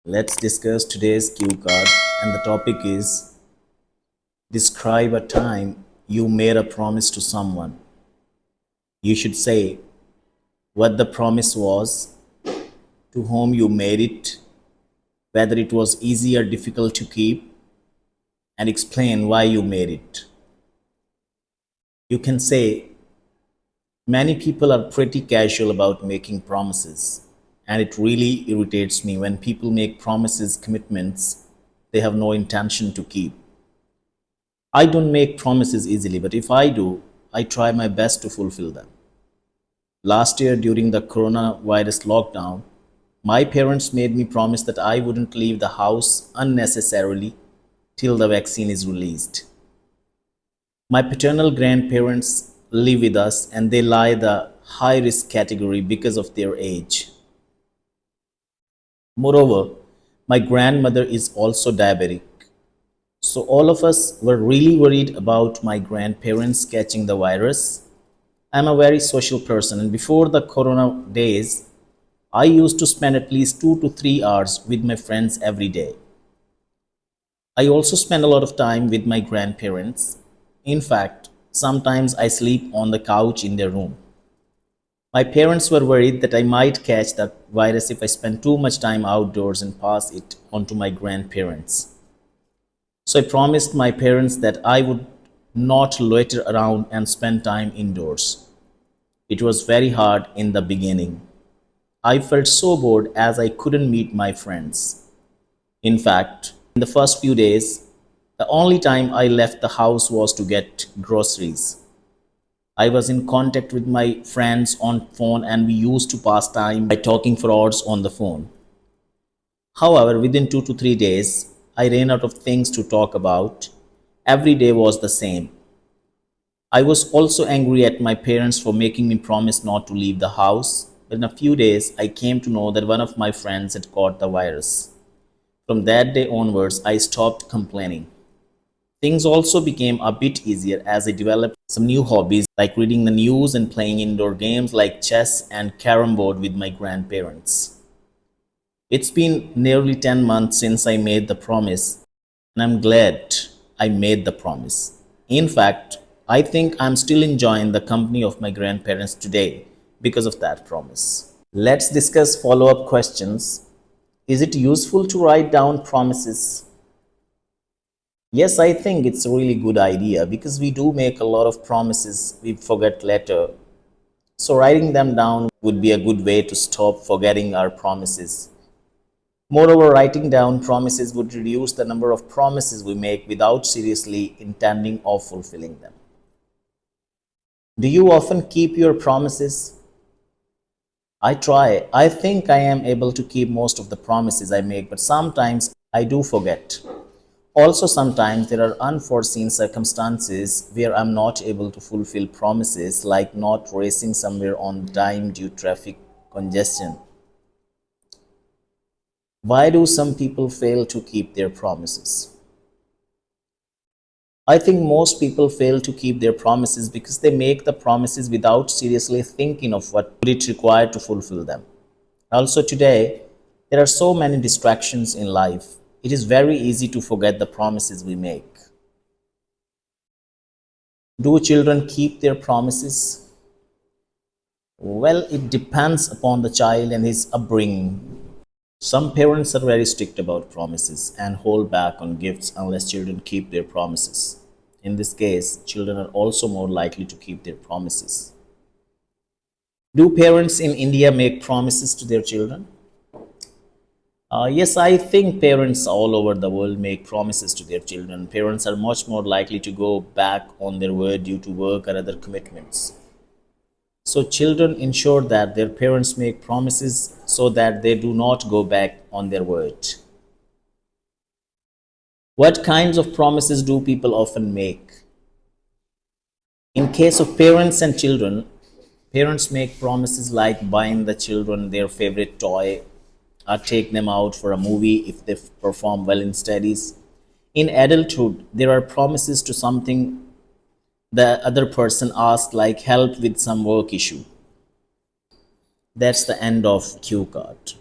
Let's discuss today's cue card, and the topic is describe a time you made a promise to someone. You should say what the promise was, to whom you made it, whether it was easy or difficult to keep, and explain why you made it. You can say, many people are pretty casual about making promises, and it really irritates me when people make promises, commitments they have no intention to keep. I don't make promises easily, but if I do, I try my best to fulfill them. Last year, during the coronavirus lockdown, my parents made me promise that I wouldn't leave the house unnecessarily till the vaccine is released. My paternal grandparents live with us and they lie the high risk category because of their age. Moreover, my grandmother is also diabetic. So all of us were really worried about my grandparents catching the virus. I'm a very social person, and before the corona days, I used to spend at least 2 to 3 hours with my friends every day. I also spend a lot of time with my grandparents. In fact, sometimes I sleep on the couch in their room. My parents were worried that I might catch the virus if I spent too much time outdoors and pass it on to my grandparents. So I promised my parents that I would not loiter around and spend time indoors. It was very hard in the beginning. I felt so bored as I couldn't meet my friends. In fact, in the first few days, the only time I left the house was to get groceries. I was in contact with my friends on phone and we used to pass time by talking for hours on the phone. However, within 2 to 3 days, I ran out of things to talk about. Every day was the same. I was also angry at my parents for making me promise not to leave the house. But in a few days, I came to know that one of my friends had caught the virus. From that day onwards, I stopped complaining. Things also became a bit easier as I developed some new hobbies like reading the news and playing indoor games like chess and carom board with my grandparents. It's been nearly 10 months since I made the promise, and I'm glad I made the promise. In fact, I think I'm still enjoying the company of my grandparents today because of that promise. Let's discuss follow up questions. Is it useful to write down promises? Yes, I think it's a really good idea because we do make a lot of promises we forget later. So, writing them down would be a good way to stop forgetting our promises. Moreover, writing down promises would reduce the number of promises we make without seriously intending or fulfilling them. Do you often keep your promises? I try. I think I am able to keep most of the promises I make, but sometimes I do forget. Also, sometimes there are unforeseen circumstances where I'm not able to fulfill promises, like not racing somewhere on time due to traffic congestion. Why do some people fail to keep their promises? I think most people fail to keep their promises because they make the promises without seriously thinking of what would it require to fulfill them. Also today, there are so many distractions in life. It is very easy to forget the promises we make. Do children keep their promises? Well, it depends upon the child and his upbringing. Some parents are very strict about promises and hold back on gifts unless children keep their promises. In this case, children are also more likely to keep their promises. Do parents in India make promises to their children? Yes, I think parents all over the world make promises to their children. Parents are much more likely to go back on their word due to work or other commitments. So, children ensure that their parents make promises so that they do not go back on their word. What kinds of promises do people often make? In case of parents and children, parents make promises like buying the children their favorite toy or take them out for a movie if they perform well in studies. In adulthood, there are promises to something the other person asked, like help with some work issue. That's the end of cue card.